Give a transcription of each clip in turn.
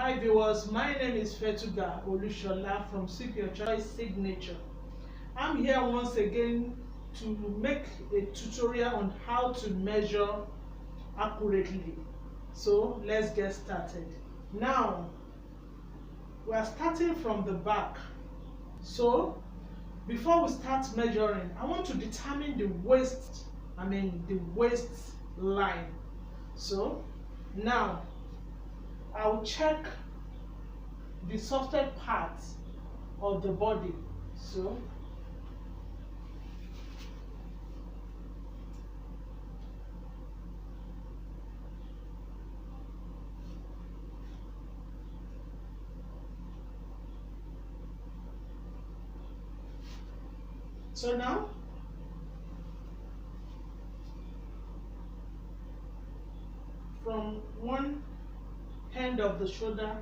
Hi viewers, my name is Fetuga Olushola from Seek Your Choice Signature. I'm here once again to make a tutorial on how to measure accurately. So let's get started. Now we are starting from the back. So before we start measuring, I want to determine the waist line. So now I will check the softest part of the body. So now from one end of the shoulder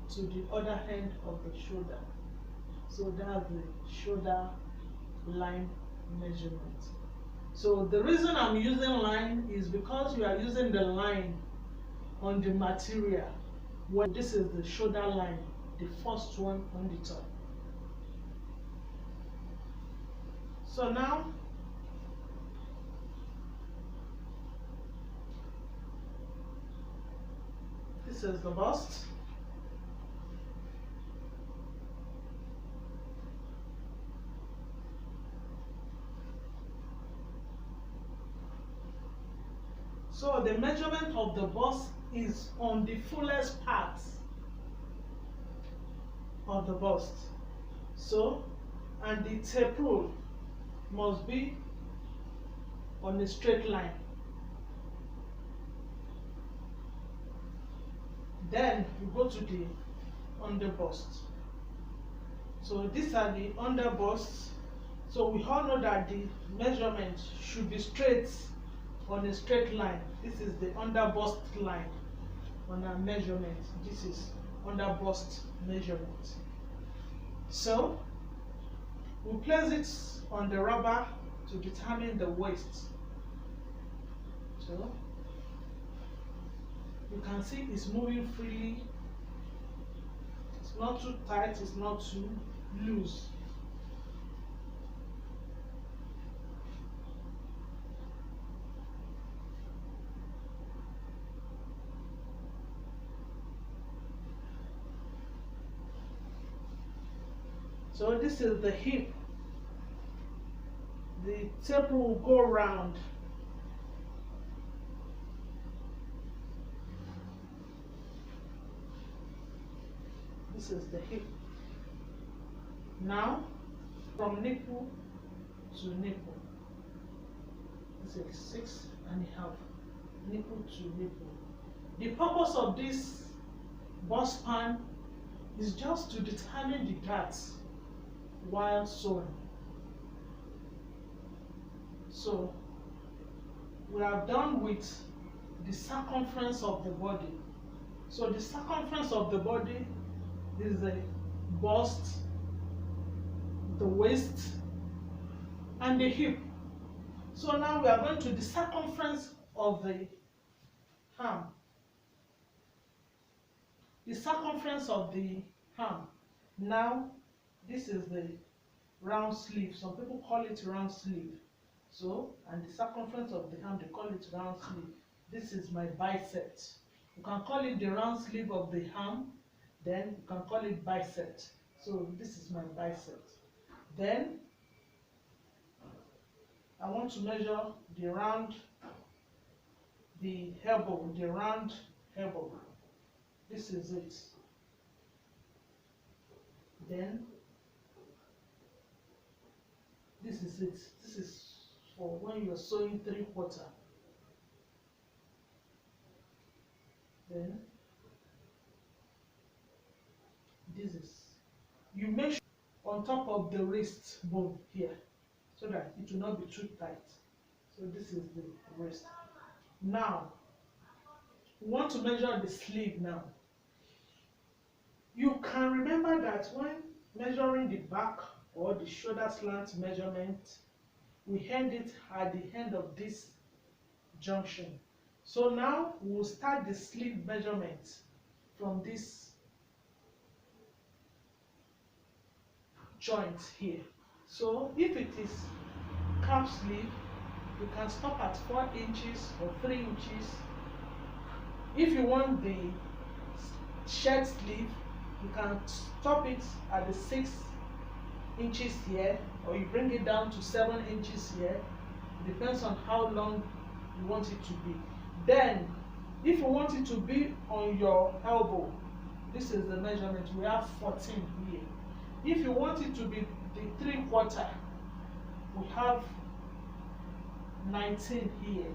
to the other end of the shoulder. So that's the shoulder line measurement. So the reason I'm using line is because we are using the line on the material. When this is the shoulder line, the first one on the top. So now this is the bust. So the measurement of the bust is on the fullest part of the bust. So, and the tape rule must be on a straight line. Then we go to the under bust. So these are the under busts. So we all know that the measurement should be straight on a straight line. This is the under bust line on our measurement. This is under bust measurement. So we place it on the rubber to determine the waist. So you can see it's moving freely. It's not too tight, it's not too loose. So this is the hip. The tape will go round. This is the hip. Now, from nipple to nipple, this is 6.5. Nipple to nipple. The purpose of this bust span is just to determine the depth while sewing. So we are done with the circumference of the body. So the circumference of the body is the bust, the waist, and the hip. So now we are going to the circumference of the arm. The circumference of the arm. Now this is the round sleeve. Some people call it round sleeve. So, and the circumference of the arm, they call it round sleeve. This is my bicep. You can call it the round sleeve of the arm, then you can call it bicep. So this is my bicep. Then I want to measure the round elbow. This is it. Then this is it. This is for when you're sewing 3/4. Then this is, you make sure on top of the wrist bone here so that it will not be too tight. So this is the wrist. Now we want to measure the sleeve. Now you can remember that when measuring the back or the shoulder slant measurement, we end it at the end of this junction. So now we'll start the sleeve measurement from this joint here. So if it is calf sleeve, you can stop at 4 inches or 3 inches. If you want the shirt sleeve, you can stop it at the 6 inches here, or you bring it down to 7 inches here. It depends on how long you want it to be. Then if you want it to be on your elbow, this is the measurement. We have 14 here. If you want it to be the 3/4, we have 19 here.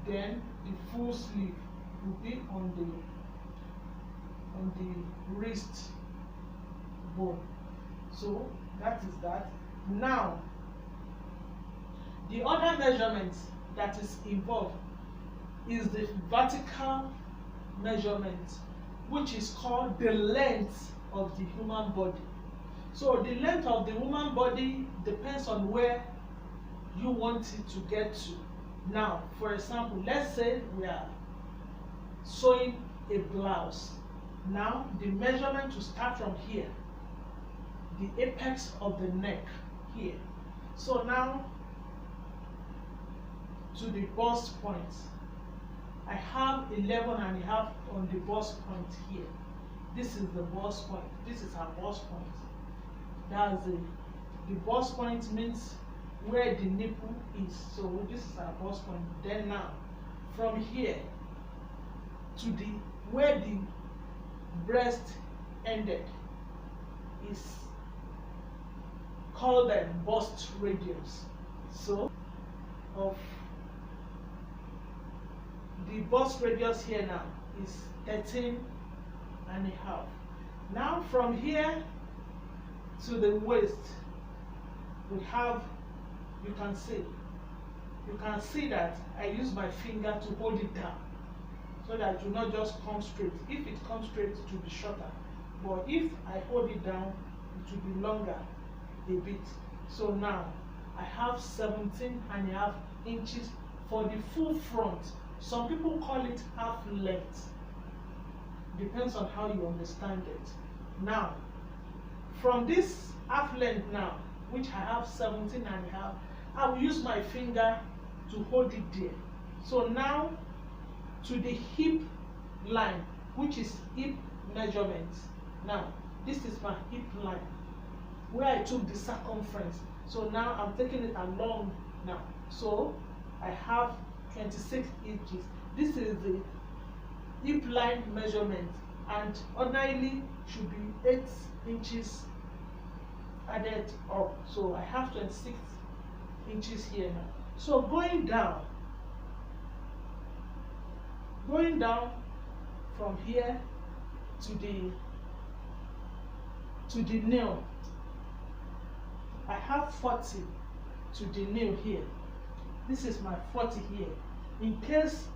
Then the full sleeve will be on the wrist bone. So that is that. Now the other measurement that is involved is the vertical measurement, which is called the length of the human body. So the length of the human body depends on where you want it to get to. Now, for example, let's say we are sewing a blouse. Now, the measurement to start from here, the apex of the neck here. So now, to the bust point, I have 11.5 on the bust point here. This is the bust point. This is our bust point. That's the bust point means where the nipple is. So this is our bust point. Then now, from here to the where the breast ended is called the bust radius. So of the bust radius here now is 13.5. Now from here to the waist, we have, you can see that I use my finger to hold it down so that it will not just come straight. If it comes straight, it will be shorter. But if I hold it down, it will be longer a bit. So now I have 17.5 inches for the full front. Some people call it half length. Depends on how you understand it. Now, from this half length now, which I have 17.5, I will use my finger to hold it there. So now, to the hip line, which is hip measurement. Now, this is my hip line, where I took the circumference. So now I'm taking it along now. So I have 26 inches. This is the hip line measurement, and ordinarily should be 8 inches added up. So I have 26 inches here now. So going down from here to the nail, I have 40 to the nail here. This is my 40 here. In case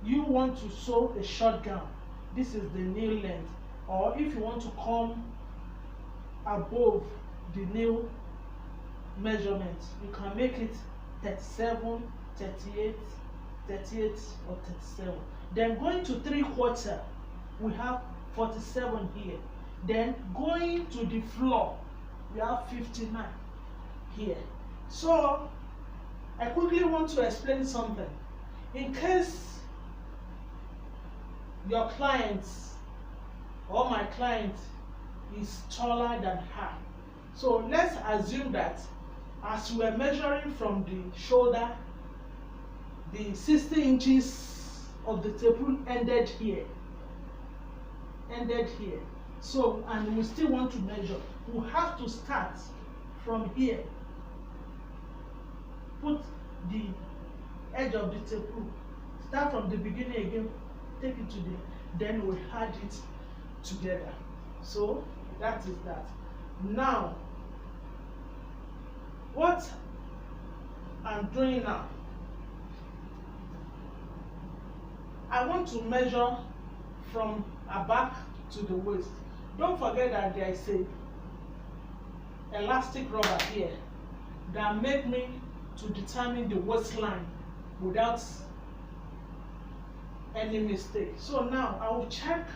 you want to sew a short gown, this is the nail length. Or if you want to come above the nail measurement, you can make it 37, 38, 38 or 37. Then going to 3/4, we have 47 here. Then going to the floor, we have 59 here. So I quickly want to explain something. In case your client or my client is taller than her, so let's assume that as we are measuring from the shoulder, the 60 inches of the table ended here. So, and we still want to measure, we have to start from here, put the edge of the table, start from the beginning again, take it to the, then we add it together. So that is that. Now, what I'm doing now, I want to measure from a back to the waist. Don't forget that there is a elastic rubber here that make me to determine the waistline without any mistake. So now I will check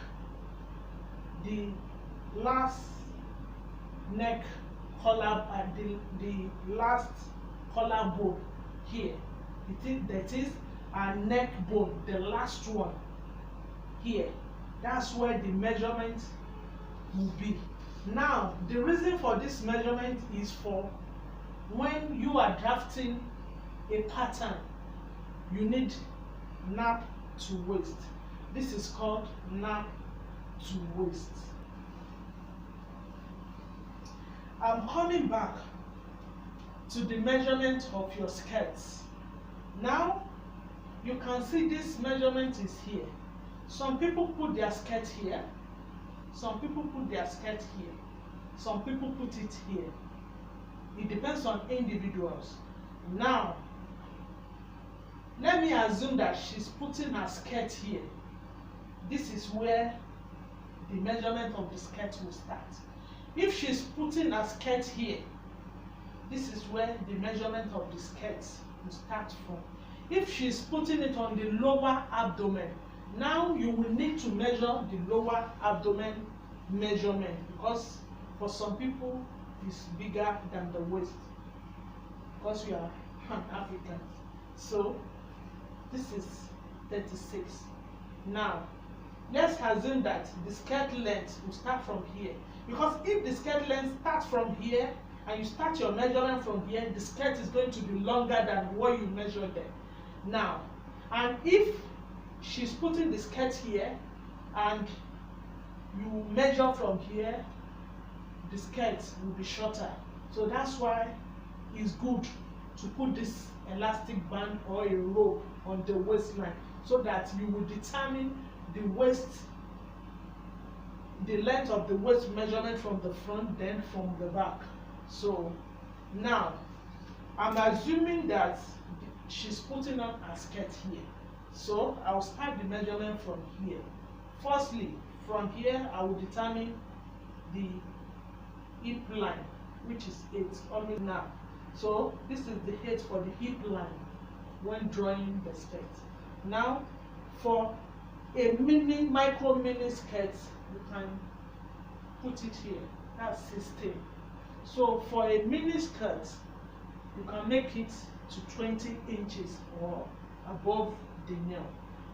the last neck collar the last collarbone here. That is our neck bone, the last one here. That's where the measurement will be. Now, the reason for this measurement is for when you are drafting a pattern, you need nape to waist. This is called nape to waist. I'm coming back to the measurement of your skirts. Now, you can see this measurement is here. Some people put their skirt here. Some people put their skirt here. Some people put it here. It depends on individuals. Now, let me assume that she's putting her skirt here. This is where the measurement of the skirt will start. If she's putting her skirt here, this is where the measurement of the skirt will start from. If she's putting it on the lower abdomen, now you will need to measure the lower abdomen measurement, because for some people it's bigger than the waist, because we are Africans. So this is 36. Now let's assume that the skirt length will start from here, because if the skirt length starts from here and you start your measurement from here, the skirt is going to be longer than what you measured there. Now, and if she's putting the skirt here and you measure from here, the skirt will be shorter. So that's why it's good to put this elastic band or a rope on the waistline, so that you will determine the waist, the length of the waist measurement from the front, then from the back. So now I'm assuming that she's putting on her skirt here. So I'll start the measurement from here. Firstly, from here I will determine the hip line, which is 8 always now. So this is the height for the hip line when drawing the skirt. Now, for a micro mini skirt, you can put it here. That's 16. So for a mini skirt, you can make it to 20 inches or above the nail.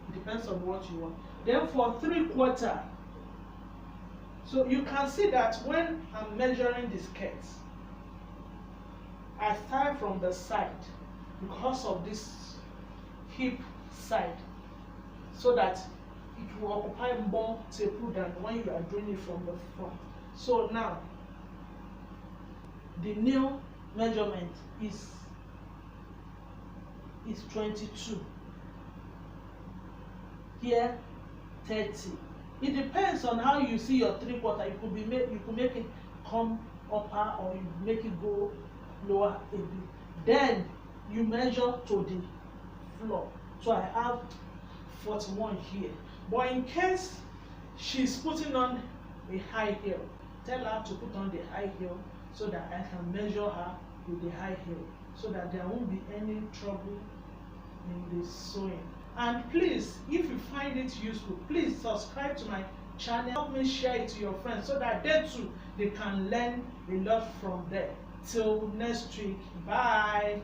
It depends on what you want. Then for 3/4, so you can see that when I'm measuring the skirt, I start from the side because of this hip side, so that it will occupy more table than when you are doing it from the front. So now the nail measurement is 22. Here 30. It depends on how you see your 3/4. You could make it come upper, or you make it go lower a bit. Then you measure to the floor. So I have 41 here. But in case she's putting on a high heel, tell her to put on the high heel so that I can measure her with the high heel, so that there won't be any trouble in the sewing. And please, if you find it useful, please subscribe to my channel. Help me share it to your friends, so that they too, they can learn a lot from there. Till next week, bye.